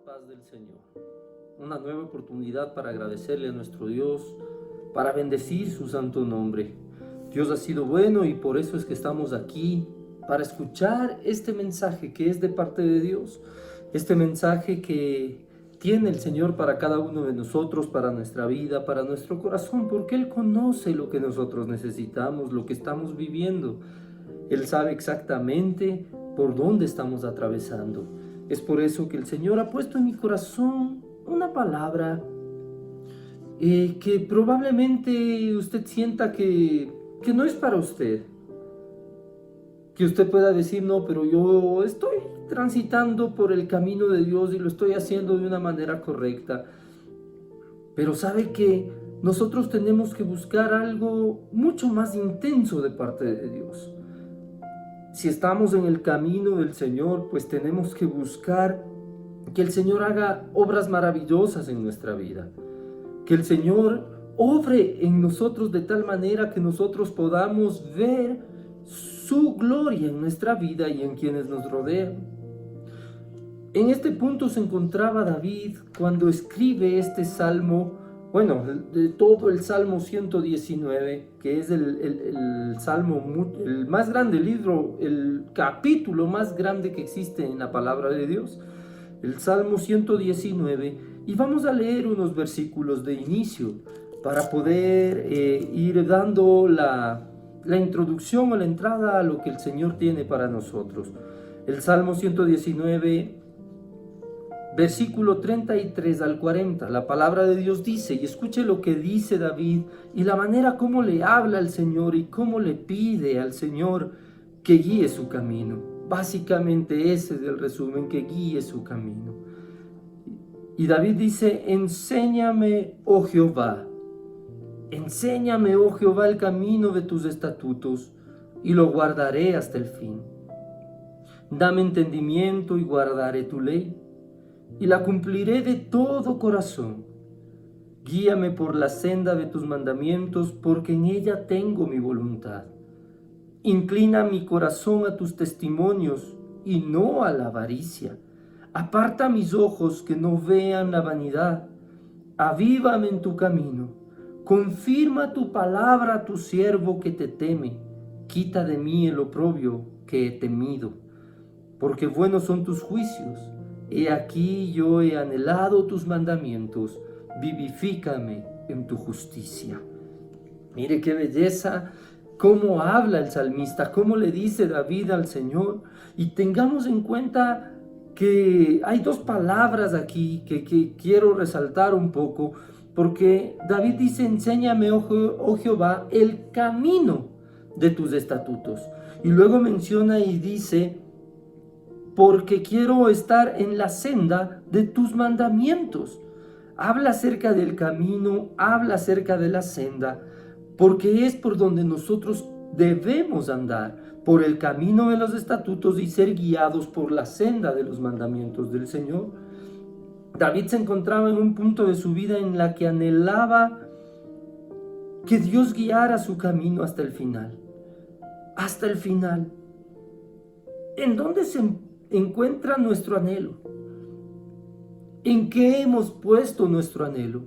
paz del Señor, una nueva oportunidad para agradecerle a nuestro Dios, para bendecir su santo nombre. Dios ha sido bueno y por eso es que estamos aquí para escuchar este mensaje que es de parte de Dios, este mensaje que tiene el Señor para cada uno de nosotros, para nuestra vida, para nuestro corazón, porque Él conoce lo que nosotros necesitamos, lo que estamos viviendo. Él sabe exactamente por dónde estamos atravesando. Es por eso que el Señor ha puesto en mi corazón una palabra que probablemente usted sienta que no es para usted. Que usted pueda decir, no, pero yo estoy transitando por el camino de Dios y lo estoy haciendo de una manera correcta. Pero sabe que nosotros tenemos que buscar algo mucho más intenso de parte de Dios. Si estamos en el camino del Señor, pues tenemos que buscar que el Señor haga obras maravillosas en nuestra vida. Que el Señor obre en nosotros de tal manera que nosotros podamos ver su gloria en nuestra vida y en quienes nos rodean. En este punto se encontraba David cuando escribe este salmo, de todo el Salmo 119, que es el salmo, el más grande libro, el capítulo más grande que existe en la palabra de Dios, el Salmo 119, y vamos a leer unos versículos de inicio para poder ir dando la introducción o la entrada a lo que el Señor tiene para nosotros. El Salmo 119, versículo 33 al 40, la palabra de Dios dice, y escuche lo que dice David y la manera como le habla al Señor y cómo le pide al Señor que guíe su camino. Básicamente ese es el resumen, que guíe su camino. Y David dice, enséñame, oh Jehová, el camino de tus estatutos y lo guardaré hasta el fin. Dame entendimiento y guardaré tu ley y la cumpliré de todo corazón. Guíame por la senda de tus mandamientos, porque en ella tengo mi voluntad. Inclina mi corazón a tus testimonios y no a la avaricia. Aparta mis ojos que no vean la vanidad. Avívame en tu camino. Confirma tu palabra a tu siervo que te teme. Quita de mí el oprobio que he temido, porque buenos son tus juicios. He aquí yo he anhelado tus mandamientos, vivifícame en tu justicia. Mire qué belleza, cómo habla el salmista, cómo le dice David al Señor. Y tengamos en cuenta que hay dos palabras aquí que quiero resaltar un poco, porque David dice, enséñame, oh Jehová, el camino de tus estatutos. Y luego menciona y dice, porque quiero estar en la senda de tus mandamientos. Habla acerca del camino, habla acerca de la senda, porque es por donde nosotros debemos andar, por el camino de los estatutos y ser guiados por la senda de los mandamientos del Señor. David se encontraba en un punto de su vida en la que anhelaba que Dios guiara su camino hasta el final. Hasta el final. ¿En dónde se encuentra nuestro anhelo? ¿En qué hemos puesto nuestro anhelo?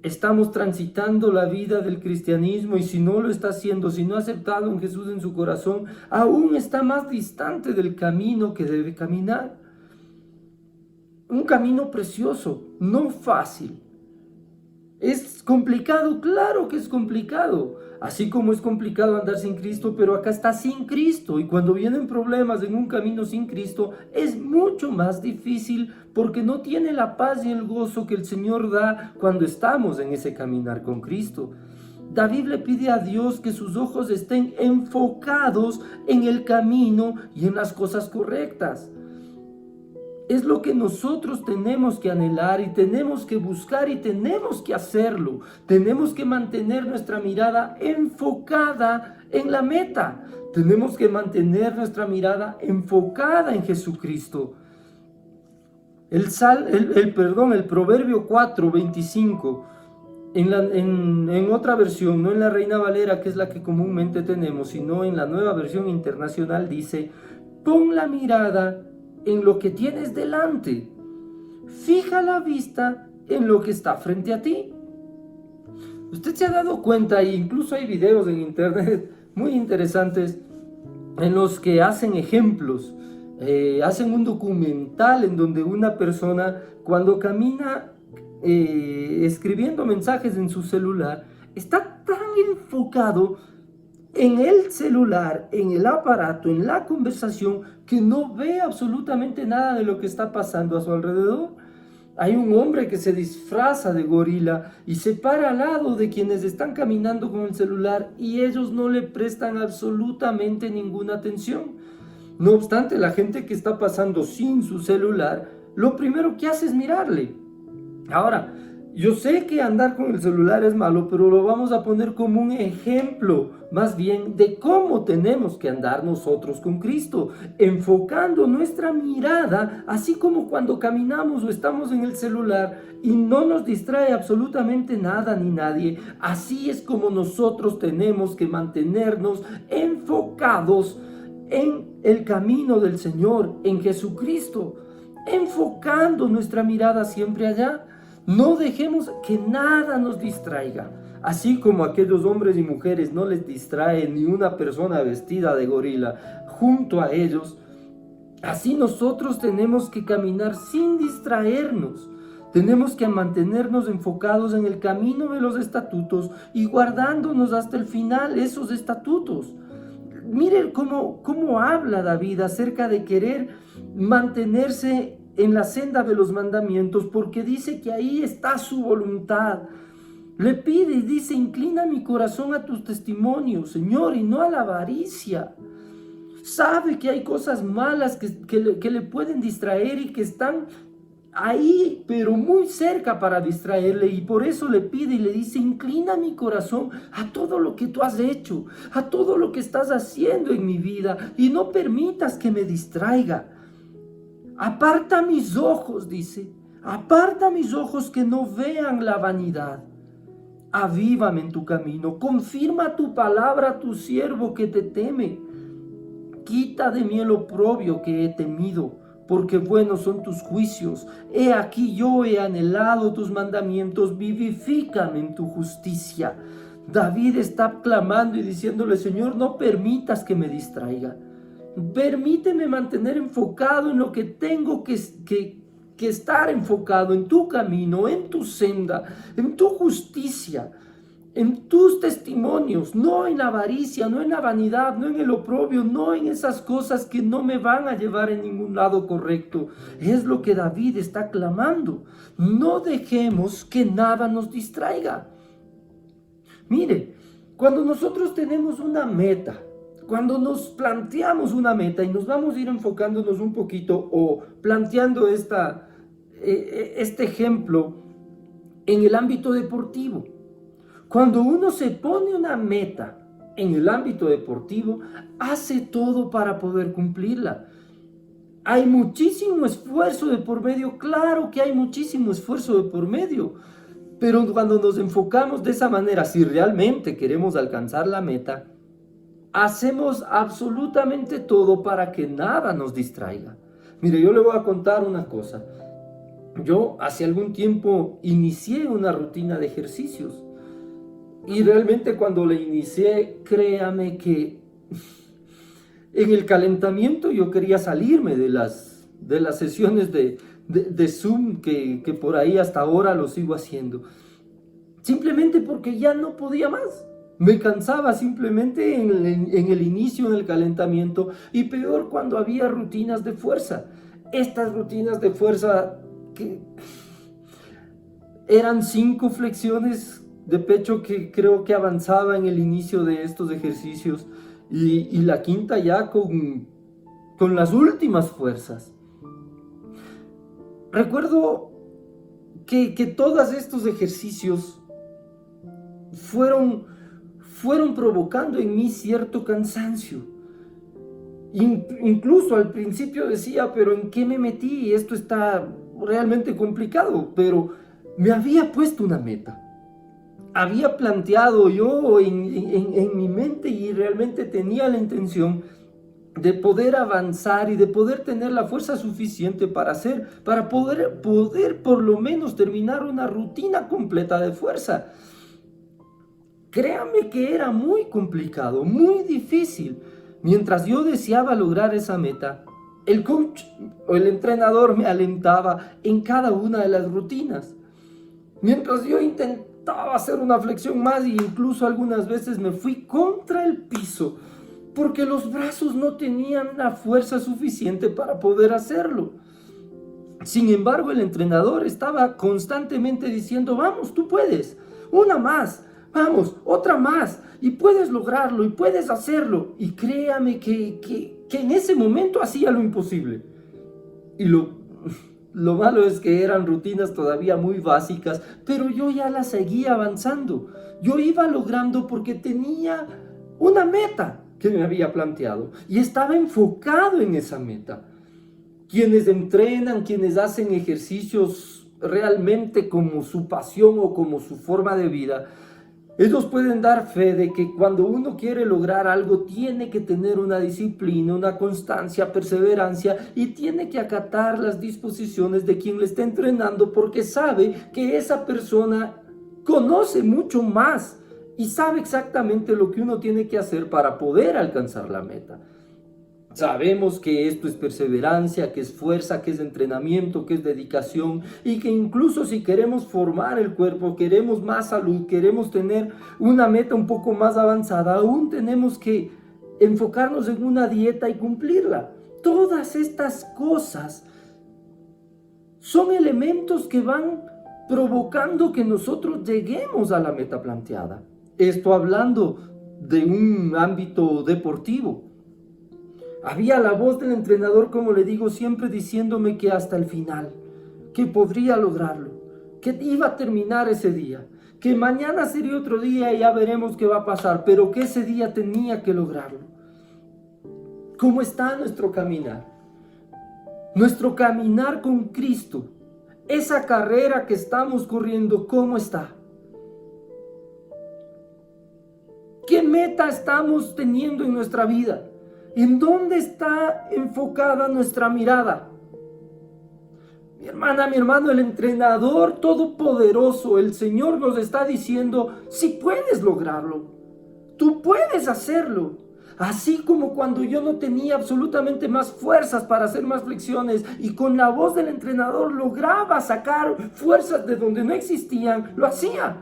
Estamos transitando la vida del cristianismo y si no lo está haciendo, si no ha aceptado a Jesús en su corazón, aún está más distante del camino que debe caminar. Un camino precioso, no fácil. ¿Es complicado? Claro que es complicado. Así como es complicado andar sin Cristo, pero acá está sin Cristo. Y cuando vienen problemas en un camino sin Cristo, es mucho más difícil porque no tiene la paz y el gozo que el Señor da cuando estamos en ese caminar con Cristo. David le pide a Dios que sus ojos estén enfocados en el camino y en las cosas correctas. Es lo que nosotros tenemos que anhelar y tenemos que buscar y tenemos que hacerlo. Tenemos que mantener nuestra mirada enfocada en la meta. Tenemos que mantener nuestra mirada enfocada en Jesucristo. El Proverbio 4:25, en otra versión, no en la Reina Valera, que es la que comúnmente tenemos, sino en la Nueva Versión Internacional, dice, pon la mirada en lo que tienes delante Fija la vista en lo que está frente a ti. Usted se ha dado cuenta, e incluso hay videos en internet muy interesantes en los que hacen ejemplos, hacen un documental en donde una persona cuando camina escribiendo mensajes en su celular, está tan enfocado en el celular, en el aparato, en la conversación, que no ve absolutamente nada de lo que está pasando a su alrededor. Hay un hombre que se disfraza de gorila y se para al lado de quienes están caminando con el celular y ellos no le prestan absolutamente ninguna atención. No obstante, la gente que está pasando sin su celular, lo primero que hace es mirarle. Ahora, yo sé que andar con el celular es malo, pero lo vamos a poner como un ejemplo, más bien, de cómo tenemos que andar nosotros con Cristo, enfocando nuestra mirada, así como cuando caminamos o estamos en el celular y no nos distrae absolutamente nada ni nadie. Así es como nosotros tenemos que mantenernos enfocados en el camino del Señor, en Jesucristo, enfocando nuestra mirada siempre allá. No dejemos que nada nos distraiga. Así como a aquellos hombres y mujeres no les distrae ni una persona vestida de gorila junto a ellos, así nosotros tenemos que caminar sin distraernos. Tenemos que mantenernos enfocados en el camino de los estatutos y guardándonos hasta el final esos estatutos. Miren cómo habla David acerca de querer mantenerse en la senda de los mandamientos, porque dice que ahí está su voluntad. Le pide y dice: inclina mi corazón a tus testimonios, Señor, y no a la avaricia. Sabe que hay cosas malas que le pueden distraer y que están ahí, pero muy cerca para distraerle, y por eso le pide y le dice: inclina mi corazón a todo lo que tú has hecho, a todo lo que estás haciendo en mi vida, y no permitas que me distraiga. Aparta mis ojos, dice, aparta mis ojos que no vean la vanidad. Avívame en tu camino, confirma tu palabra a tu siervo que te teme. Quita de mí el oprobio que he temido, porque buenos son tus juicios. He aquí yo he anhelado tus mandamientos, vivifícame en tu justicia. David está clamando y diciéndole: Señor, no permitas que me distraiga. Permíteme mantener enfocado en lo que tengo que estar enfocado, en tu camino, en tu senda, en tu justicia, en tus testimonios, no en la avaricia, no en la vanidad, no en el oprobio, no en esas cosas que no me van a llevar en ningún lado correcto. Es lo que David está clamando. No dejemos que nada nos distraiga. Mire, cuando nosotros tenemos una meta, cuando nos planteamos una meta y nos vamos a ir enfocándonos un poquito o planteando este ejemplo en el ámbito deportivo. Cuando uno se pone una meta en el ámbito deportivo, hace todo para poder cumplirla. Hay muchísimo esfuerzo de por medio, claro que hay muchísimo esfuerzo de por medio, pero cuando nos enfocamos de esa manera, si realmente queremos alcanzar la meta, hacemos absolutamente todo para que nada nos distraiga. Mire, yo le voy a contar una cosa. Yo hace algún tiempo inicié una rutina de ejercicios y realmente cuando la inicié, créame que en el calentamiento yo quería salirme de las sesiones de Zoom que por ahí hasta ahora lo sigo haciendo. Simplemente porque ya no podía más. Me cansaba simplemente en el inicio, en el calentamiento, y peor cuando había rutinas de fuerza. Estas rutinas de fuerza que eran 5 flexiones de pecho que creo que avanzaba en el inicio de estos ejercicios y la quinta ya con las últimas fuerzas. Recuerdo que todos estos ejercicios fueron provocando en mí cierto cansancio. Incluso al principio decía: pero ¿en qué me metí? Esto está realmente complicado. Pero me había puesto una meta. Había planteado yo en mi mente y realmente tenía la intención de poder avanzar y de poder tener la fuerza suficiente para poder por lo menos terminar una rutina completa de fuerza. Créame que era muy complicado, muy difícil. Mientras yo deseaba lograr esa meta, el coach o el entrenador me alentaba en cada una de las rutinas. Mientras yo intentaba hacer una flexión más e incluso algunas veces me fui contra el piso porque los brazos no tenían la fuerza suficiente para poder hacerlo. Sin embargo, el entrenador estaba constantemente diciendo, vamos, tú puedes, una más, vamos, otra más, y puedes lograrlo, y puedes hacerlo. Y créame que en ese momento hacía lo imposible. Y lo malo es que eran rutinas todavía muy básicas, pero yo ya las seguía avanzando. Yo iba logrando porque tenía una meta que me había planteado y estaba enfocado en esa meta. Quienes entrenan, quienes hacen ejercicios realmente como su pasión o como su forma de vida, ellos pueden dar fe de que cuando uno quiere lograr algo tiene que tener una disciplina, una constancia, perseverancia y tiene que acatar las disposiciones de quien le está entrenando porque sabe que esa persona conoce mucho más y sabe exactamente lo que uno tiene que hacer para poder alcanzar la meta. Sabemos que esto es perseverancia, que es fuerza, que es entrenamiento, que es dedicación y que incluso si queremos formar el cuerpo, queremos más salud, queremos tener una meta un poco más avanzada, aún tenemos que enfocarnos en una dieta y cumplirla. Todas estas cosas son elementos que van provocando que nosotros lleguemos a la meta planteada. Esto hablando de un ámbito deportivo. Había la voz del entrenador, como le digo, siempre diciéndome que hasta el final, que podría lograrlo, que iba a terminar ese día, que mañana sería otro día y ya veremos qué va a pasar, pero que ese día tenía que lograrlo. ¿Cómo está nuestro caminar? Nuestro caminar con Cristo, esa carrera que estamos corriendo, ¿cómo está? ¿Qué meta estamos teniendo en nuestra vida? ¿En dónde está enfocada nuestra mirada? Mi hermana, mi hermano, el entrenador todopoderoso, el Señor nos está diciendo, si puedes lograrlo, tú puedes hacerlo. Así como cuando yo no tenía absolutamente más fuerzas para hacer más flexiones y con la voz del entrenador lograba sacar fuerzas de donde no existían, lo hacía.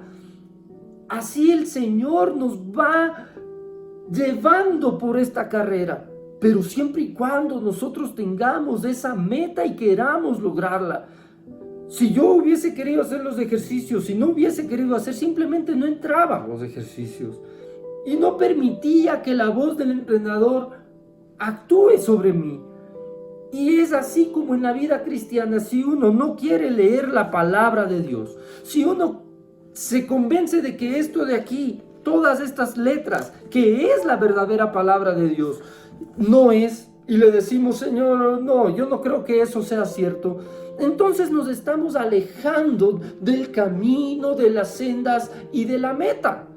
Así el Señor nos va llevando por esta carrera, pero siempre y cuando nosotros tengamos esa meta y queramos lograrla. Si yo hubiese querido hacer los ejercicios, si no hubiese querido hacer, simplemente no entraba a los ejercicios y no permitía que la voz del entrenador actúe sobre mí. Y es así como en la vida cristiana, si uno no quiere leer la palabra de Dios, si uno se convence de que esto de aquí, todas estas letras, que es la verdadera palabra de Dios, no es, y le decimos, Señor, no, yo no creo que eso sea cierto, entonces nos estamos alejando del camino, de las sendas y de la meta.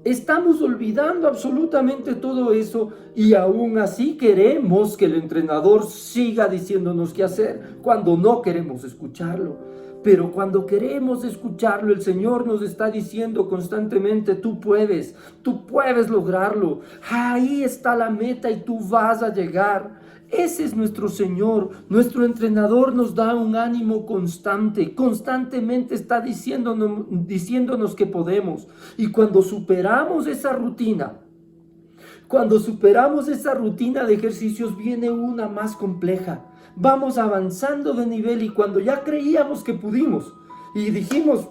Estamos olvidando absolutamente todo eso y aún así queremos que el entrenador siga diciéndonos qué hacer cuando no queremos escucharlo. Pero cuando queremos escucharlo, el Señor nos está diciendo constantemente, tú puedes lograrlo. Ahí está la meta y tú vas a llegar. Ese es nuestro Señor, nuestro entrenador nos da un ánimo constante, constantemente está diciéndonos que podemos. Y cuando superamos esa rutina de ejercicios, viene una más compleja. Vamos avanzando de nivel y cuando ya creíamos que pudimos y dijimos,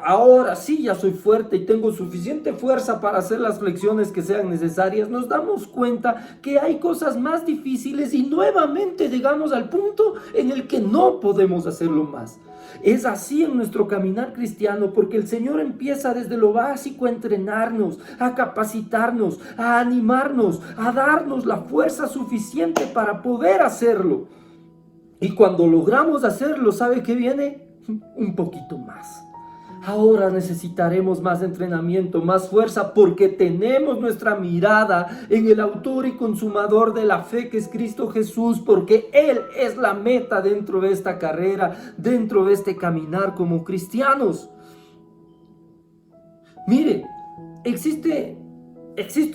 ahora sí ya soy fuerte y tengo suficiente fuerza para hacer las flexiones que sean necesarias, nos damos cuenta que hay cosas más difíciles y nuevamente llegamos al punto en el que no podemos hacerlo más. Es así en nuestro caminar cristiano porque el Señor empieza desde lo básico a entrenarnos, a capacitarnos, a animarnos, a darnos la fuerza suficiente para poder hacerlo. Y cuando logramos hacerlo, ¿sabe qué viene? Un poquito más. Ahora necesitaremos más entrenamiento, más fuerza, porque tenemos nuestra mirada en el autor y consumador de la fe, que es Cristo Jesús, porque Él es la meta dentro de esta carrera, dentro de este caminar como cristianos. Mire, existe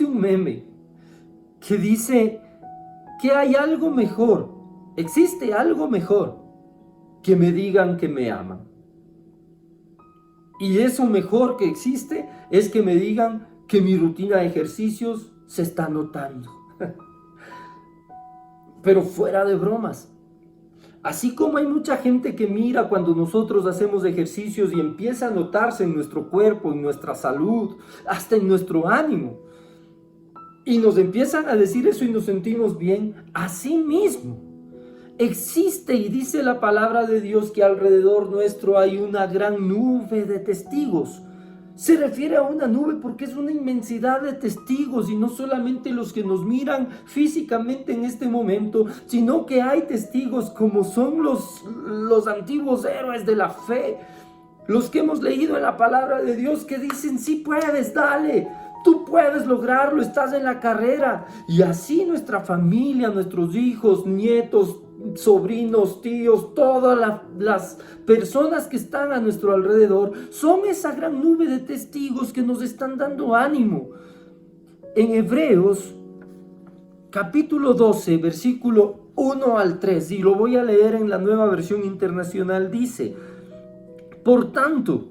un meme que dice que hay algo mejor, existe algo mejor que me digan que me aman. Y eso mejor que existe es que me digan que mi rutina de ejercicios se está notando. Pero fuera de bromas. Así como hay mucha gente que mira cuando nosotros hacemos ejercicios y empieza a notarse en nuestro cuerpo, en nuestra salud, hasta en nuestro ánimo. Y nos empiezan a decir eso y nos sentimos bien. Así mismo existe, y dice la palabra de Dios, que alrededor nuestro hay una gran nube de testigos. Se refiere a una nube porque es una inmensidad de testigos, y no solamente los que nos miran físicamente en este momento, sino que hay testigos como son los antiguos héroes de la fe, los que hemos leído en la palabra de Dios, que dicen: sí puedes, dale, tú puedes lograrlo, estás en la carrera. Y así nuestra familia, nuestros hijos, nietos, sobrinos, tíos, todas las personas que están a nuestro alrededor son esa gran nube de testigos que nos están dando ánimo. En Hebreos capítulo 12, versículo 1 al 3, y lo voy a leer en la Nueva Versión Internacional, dice: por tanto,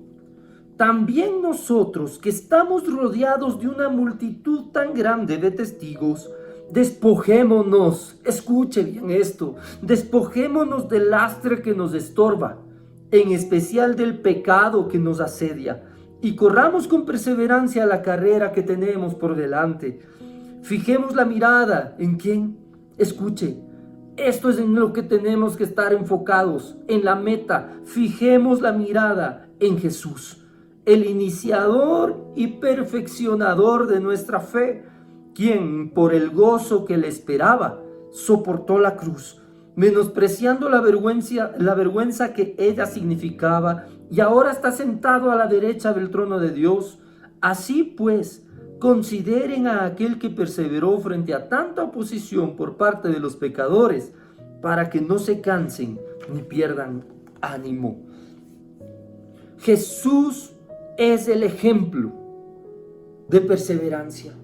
también nosotros, que estamos rodeados de una multitud tan grande de testigos, despojémonos, escuche bien esto, despojémonos del lastre que nos estorba, en especial del pecado que nos asedia, y corramos con perseverancia la carrera que tenemos por delante. Fijemos la mirada ¿en quién? Escuche, esto es en lo que tenemos que estar enfocados, en la meta. Fijemos la mirada en Jesús, el iniciador y perfeccionador de nuestra fe, quien por el gozo que le esperaba soportó la cruz, menospreciando la vergüenza que ella significaba, y ahora está sentado a la derecha del trono de Dios. Así pues, consideren a aquel que perseveró frente a tanta oposición por parte de los pecadores, para que no se cansen ni pierdan ánimo. Jesús es el ejemplo de perseverancia.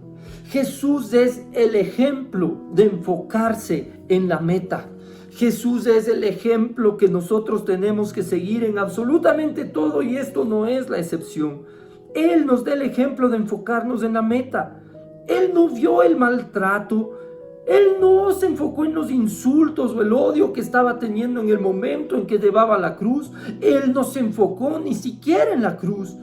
Jesús es el ejemplo de enfocarse en la meta. Jesús es el ejemplo que nosotros tenemos que seguir en absolutamente todo, y esto no es la excepción. Él nos da el ejemplo de enfocarnos en la meta. Él no vio el maltrato, Él no se enfocó en los insultos o el odio que estaba teniendo en el momento en que llevaba la cruz. Él no se enfocó ni siquiera en la cruz.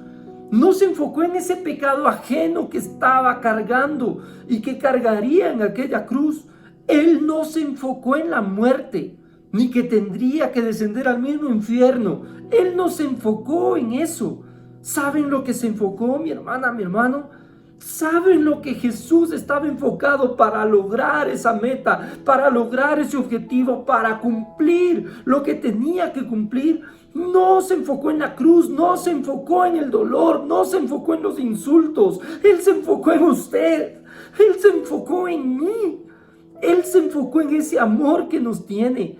No se enfocó en ese pecado ajeno que estaba cargando y que cargaría en aquella cruz. Él no se enfocó en la muerte, ni que tendría que descender al mismo infierno. Él no se enfocó en eso. ¿Saben lo que se enfocó, mi hermana, mi hermano? ¿Saben lo que Jesús estaba enfocado para lograr esa meta, para lograr ese objetivo, para cumplir lo que tenía que cumplir? No se enfocó en la cruz, no se enfocó en el dolor, no se enfocó en los insultos. Él se enfocó en usted, Él se enfocó en mí, Él se enfocó en ese amor que nos tiene.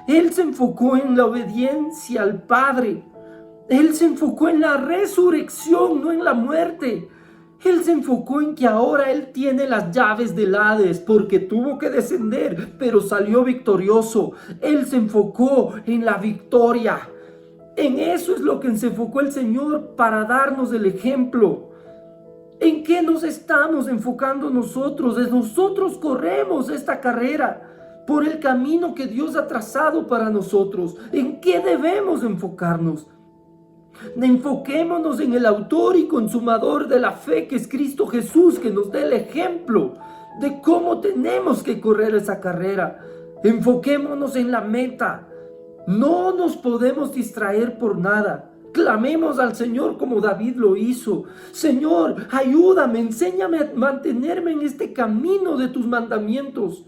Él se enfocó en la obediencia al Padre. Él se enfocó en la resurrección, no en la muerte. Él se enfocó en que ahora Él tiene las llaves del Hades, porque tuvo que descender, pero salió victorioso. Él se enfocó en la victoria. En eso es lo que se enfocó el Señor, para darnos el ejemplo. ¿En qué nos estamos enfocando nosotros? Nosotros corremos esta carrera por el camino que Dios ha trazado para nosotros. ¿En qué debemos enfocarnos? Enfoquémonos en el autor y consumador de la fe, que es Cristo Jesús, que nos dé el ejemplo de cómo tenemos que correr esa carrera. Enfoquémonos en la meta. No nos podemos distraer por nada. Clamemos al Señor como David lo hizo. Señor, ayúdame, enséñame a mantenerme en este camino de tus mandamientos.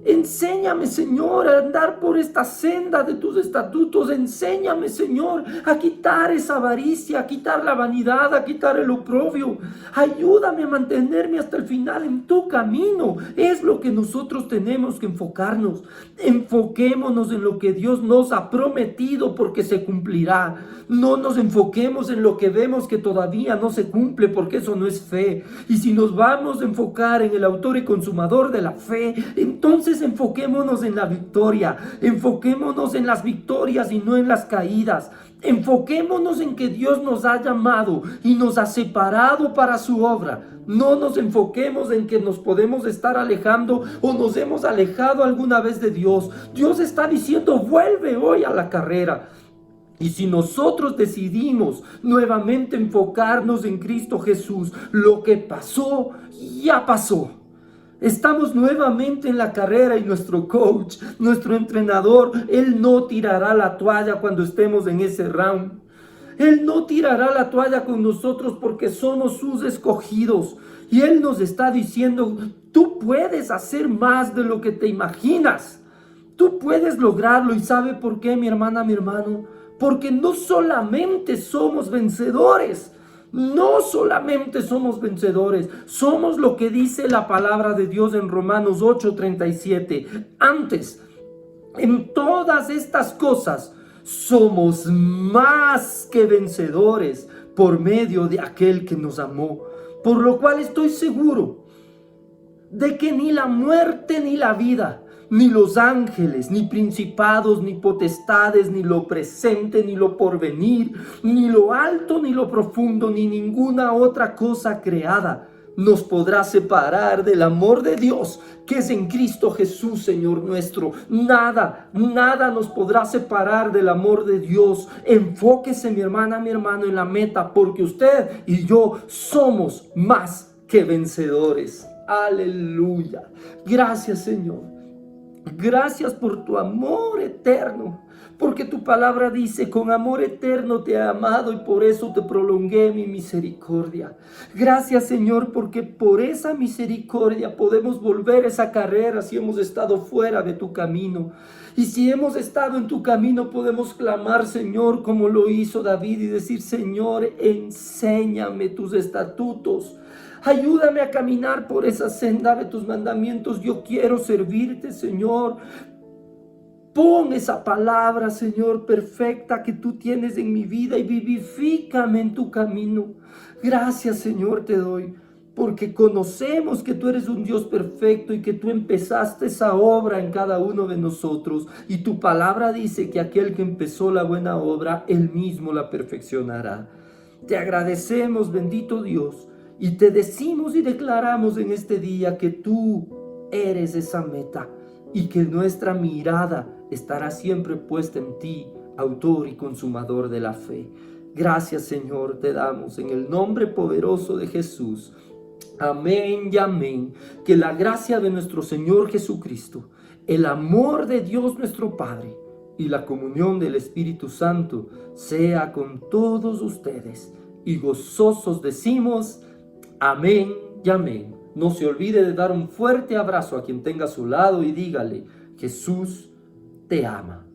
Enséñame, Señor, a andar por esta senda de tus estatutos. Enséñame, Señor, a quitar esa avaricia, a quitar la vanidad, a quitar el oprobio. Ayúdame a mantenerme hasta el final en tu camino. Es lo que nosotros tenemos que enfocarnos. Enfoquémonos en lo que Dios nos ha prometido, porque se cumplirá. No nos enfoquemos en lo que vemos que todavía no se cumple, porque eso no es fe. Y si nos vamos a enfocar en el autor y consumador de la fe, entonces enfoquémonos en la victoria. Enfoquémonos en las victorias y no en las caídas. Enfoquémonos en que Dios nos ha llamado y nos ha separado para su obra. No nos enfoquemos en que nos podemos estar alejando o nos hemos alejado alguna vez de Dios. Dios está diciendo: vuelve hoy a la carrera. Y si nosotros decidimos nuevamente enfocarnos en Cristo Jesús, lo que pasó, ya pasó. Estamos nuevamente en la carrera y nuestro coach, nuestro entrenador, Él no tirará la toalla cuando estemos en ese round. Él no tirará la toalla con nosotros porque somos sus escogidos. Y Él nos está diciendo: tú puedes hacer más de lo que te imaginas. Tú puedes lograrlo. ¿Y sabe por qué, mi hermana, mi hermano? Porque no solamente somos vencedores. No solamente somos vencedores, somos lo que dice la palabra de Dios en Romanos 8:37. Antes, en todas estas cosas, somos más que vencedores por medio de aquel que nos amó. Por lo cual estoy seguro de que ni la muerte ni la vida, ni los ángeles, ni principados, ni potestades, ni lo presente, ni lo porvenir, ni lo alto, ni lo profundo, ni ninguna otra cosa creada nos podrá separar del amor de Dios que es en Cristo Jesús, Señor nuestro. Nada nos podrá separar del amor de Dios. Enfóquese, mi hermana, mi hermano, en la meta, porque usted y yo somos más que vencedores. Aleluya. Gracias, Señor. Gracias por tu amor eterno, porque tu palabra dice: con amor eterno te he amado y por eso te prolongué mi misericordia. Gracias, Señor, porque por esa misericordia podemos volver esa carrera si hemos estado fuera de tu camino. Y si hemos estado en tu camino, podemos clamar, Señor, como lo hizo David, y decir: Señor, enséñame tus estatutos. Ayúdame a caminar por esa senda de tus mandamientos. Yo quiero servirte, Señor. Pon esa palabra, Señor, perfecta que tú tienes en mi vida y vivifícame en tu camino. Gracias, Señor, te doy, porque conocemos que tú eres un Dios perfecto y que tú empezaste esa obra en cada uno de nosotros. Y tu palabra dice que aquel que empezó la buena obra, él mismo la perfeccionará. Te agradecemos, bendito Dios. Y te decimos y declaramos en este día que tú eres esa meta y que nuestra mirada estará siempre puesta en ti, autor y consumador de la fe. Gracias, Señor, te damos en el nombre poderoso de Jesús. Amén y amén. Que la gracia de nuestro Señor Jesucristo, el amor de Dios nuestro Padre y la comunión del Espíritu Santo sea con todos ustedes. Y gozosos decimos: amén y amén. No se olvide de dar un fuerte abrazo a quien tenga a su lado y dígale: Jesús te ama.